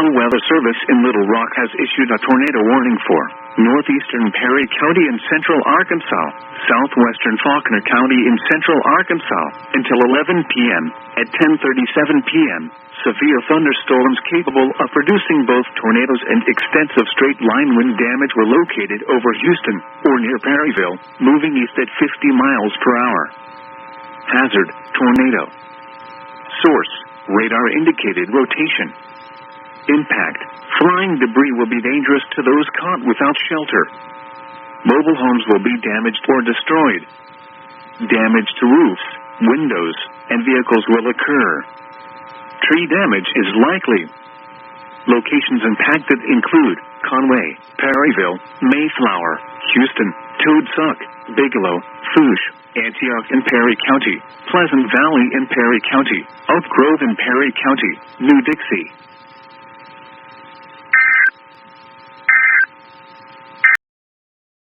National Weather Service in Little Rock has issued a tornado warning for northeastern Perry County in central Arkansas, southwestern Faulkner County in central Arkansas, until 11 p.m. At 10:37 p.m., severe thunderstorms capable of producing both tornadoes and extensive straight-line wind damage were located over Houston, or near Perryville, moving east at 50 miles per hour. Hazard: tornado. Source: radar-indicated rotation. Impact: flying debris will be dangerous to those caught without shelter. Mobile homes will be damaged or destroyed. Damage to roofs, windows, and vehicles will occur. Tree damage is likely. Locations impacted include Conway, Perryville, Mayflower, Houston, Toad Suck, Bigelow, Fourche, Antioch in Perry County, Pleasant Valley in Perry County, Oak Grove in Perry County, New Dixie,